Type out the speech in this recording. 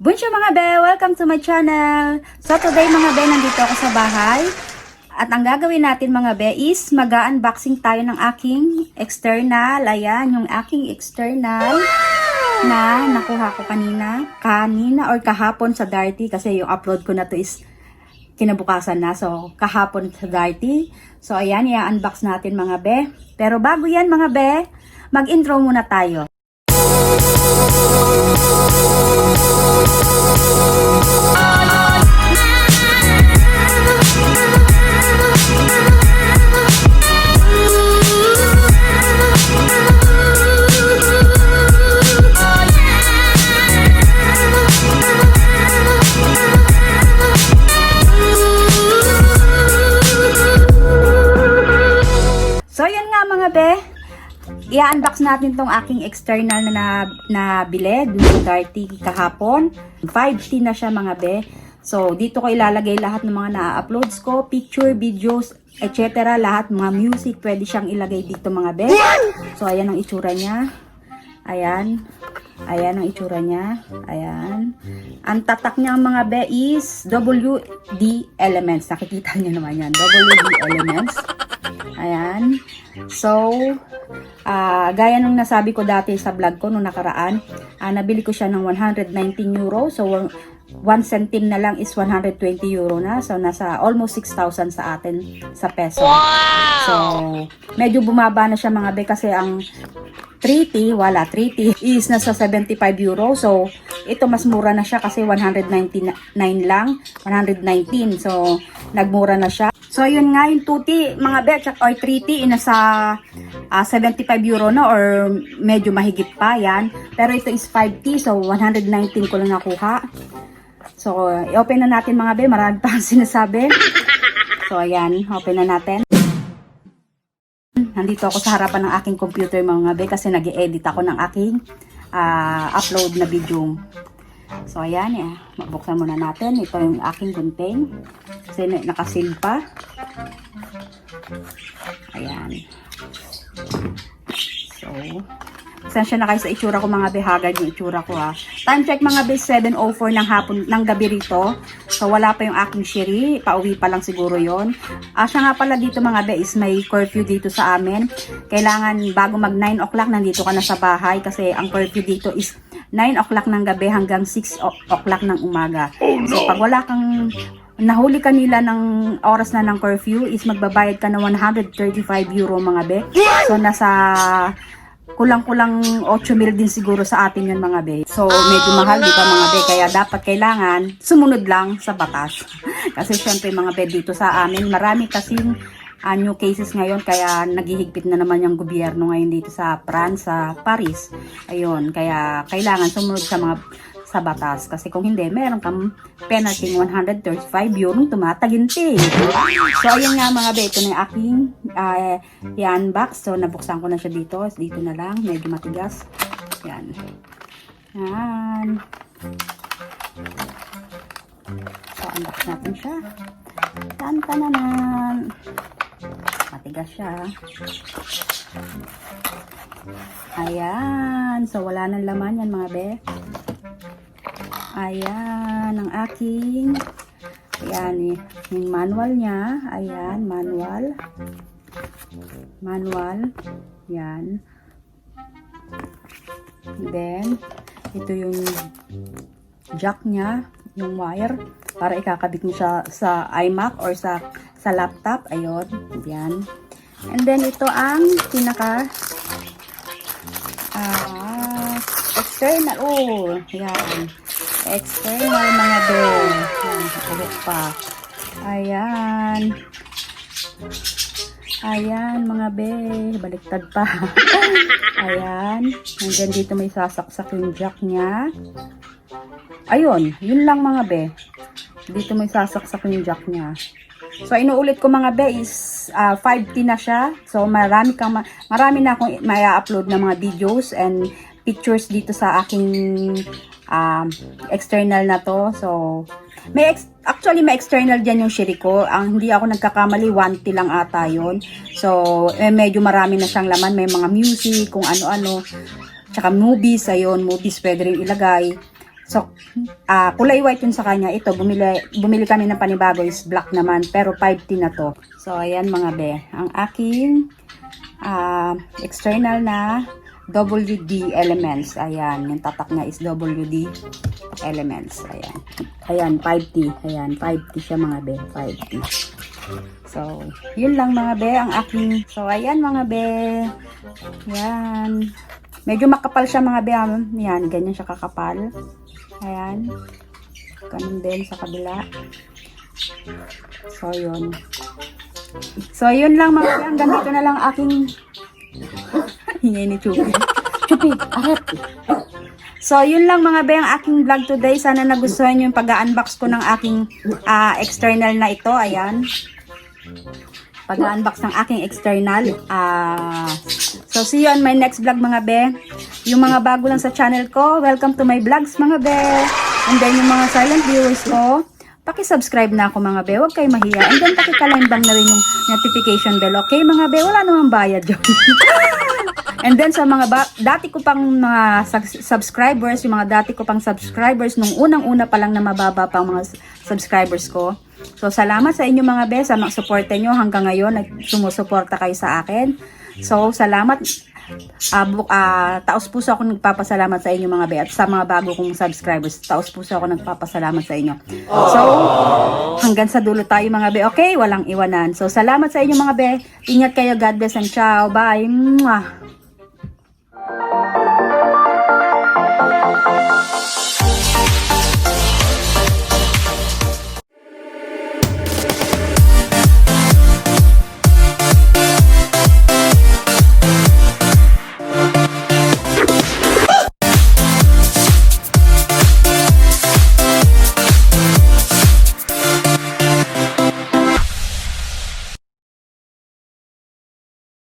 Bonjour mga be! Welcome to my channel! So today mga be, nandito ako sa bahay. At ang gagawin natin mga be is mag-unboxing tayo ng aking external. Ayan, yung aking external na nakuha ko kanina or kahapon sa Darty. Kasi yung upload ko na to is kinabukasan na. So kahapon sa Darty. So ayan, i-unbox natin mga be. Pero bago yan mga be, mag-intro muna tayo. So yan nga mga be, i-unbox natin tong aking external na bili dun sa Darty kahapon. 5T na siya mga be. So dito ko ilalagay lahat ng mga na-uploads ko, picture, videos, etc. Lahat mga music pwede siyang ilagay dito mga be. So ayan ang itsura niya. Ayan. Ayan ang itsura niya. Ayan. Ang tatak niya mga be is WD Elements. Nakikita niyo naman yan. WD Elements. Ayan. So, gaya nung nasabi ko dati sa vlog ko nung nakaraan, nabili ko siya ng 119 euro. So, 1 centime na lang is 120 euro na. So, nasa almost 6,000 sa atin sa peso. Wow! So, medyo bumaba na siya mga be kasi ang 3T, wala, 3T is nasa 75 euro. So, ito mas mura na siya kasi 199 lang, 119. So, nagmura na siya. So, yun nga yung 2T, mga bet, or 3T, nasa 75 euro na or medyo mahigit pa yan. Pero ito is 5T, so 119 ko lang nakuha. So, i-open na natin mga bet, marami pa ang sinasabi. So, ayan, open na natin. Nandito ako sa harapan ng aking computer mga be kasi nag-edit ako ng aking upload na video. So ayan, mabuksan muna natin. Ito yung aking contain. Kasi nakasil pa. Ayan. So, sensya na kayo sa itsura ko mga be, hagad yung itsura ko ha. Time check mga be, 7:04 ng hapon, ng gabi rito. So wala pa yung aking shiri, pauwi pa lang siguro yon. Siya nga pala dito mga be is may curfew dito sa amin. Kailangan bago mag 9 o'clock nandito ka na sa bahay kasi ang curfew dito is 9 o'clock ng gabi hanggang 6 o'clock ng umaga. So pag wala kang nahuli kanila ng oras na ng curfew is magbabayad ka na 135 euro mga be. So nasa kulang-kulang 8,000 din siguro sa atin yun mga be. So medyo mahal di ba mga be, kaya dapat kailangan sumunod lang sa batas. Kasi syempre mga be dito sa amin marami kasing new cases ngayon kaya naghihigpit na naman yung gobyerno ngayon dito sa France, sa Paris. Ayun, kaya kailangan sumunod sa batas kasi kung hindi, meron kang penalty 135 euro tumataginti. So ayun nga mga be, ito na yung aking i-unbox. So nabuksan ko na siya dito na lang, medyo matigas. Yan. Yan. So unbox natin siya. Tan-tananan. Matigas siya. Ayan. So, wala nang laman yan mga be. Ayan. Ang aking. Ayan. Yung manual niya. Ayan. Manual. Manual. Ayan. Then, ito yung jack niya. Yung wire. Para ikakabit mo siya sa iMac or sa laptop. Ayun. Yan. And then, ito ang pinaka external. Oh, yan. External mga be. Yan. Ulit pa. Ayan. Ayan mga be. Baliktad pa. Ayan. And then, dito may sasaksak yung jack niya. Ayun. Yun lang mga be. Dito may sasaksak yung jack niya. So, inuulit ko mga be is 5T na siya. So, marami na akong may-upload na mga videos and pictures dito sa aking external na to. So, actually may external dyan yung shiri ko. Ang hindi ako nagkakamali, 1T lang ata yun. So, medyo marami na siyang laman. May mga music, kung ano-ano. Tsaka movies, ayun, movies pwede rin ilagay. So, kulay white yun sa kanya. Ito, bumili kami ng panibago is black naman. Pero 5T na to. So, ayan mga be. Ang aking external na WD elements. Ayan, yung tatak niya is WD elements. Ayan. Ayan, 5T. Ayan, 5T siya mga be. 5T. So, yun lang mga be, ang aking. So, ayan mga be. Ayan. Medyo makapal siya mga be. Ayan, ganyan siya kakapal. Ayan. Ganun din sa kabila. So, yun. So, yun lang mga be. Hanggang dito na lang aking hingay ni Chupi. Chupi, arat. So, yun lang mga be, ang aking vlog today. Sana nagustuhan nyo yung pag-unbox ko ng aking external na ito. Ayan. Pag-unbox ng aking external. So, see you on my next vlog mga be. Yung mga bago lang sa channel ko, welcome to my vlogs mga be. And then yung mga silent viewers ko, paki-subscribe na ako mga be. Huwag kayo mahiya. And then paki-kalembang na rin yung notification bell. Okay mga be? Wala namang bayad yun. And then sa mga dati ko pang mga subscribers, yung mga dati ko pang subscribers, nung unang-una pa lang na mababa pang mga subscribers ko. So, salamat sa inyo mga be, sa suporta nyo hanggang ngayon, sumusuporta kayo sa akin. So, salamat. Taos puso ako nagpapasalamat sa inyo mga be, at sa mga bago kong subscribers, taos puso ako nagpapasalamat sa inyo. So, hanggang sa dulo tayo mga be, okay? Walang iwanan. So, salamat sa inyo mga be. Ingat kayo. God bless and ciao. Bye. Mwah.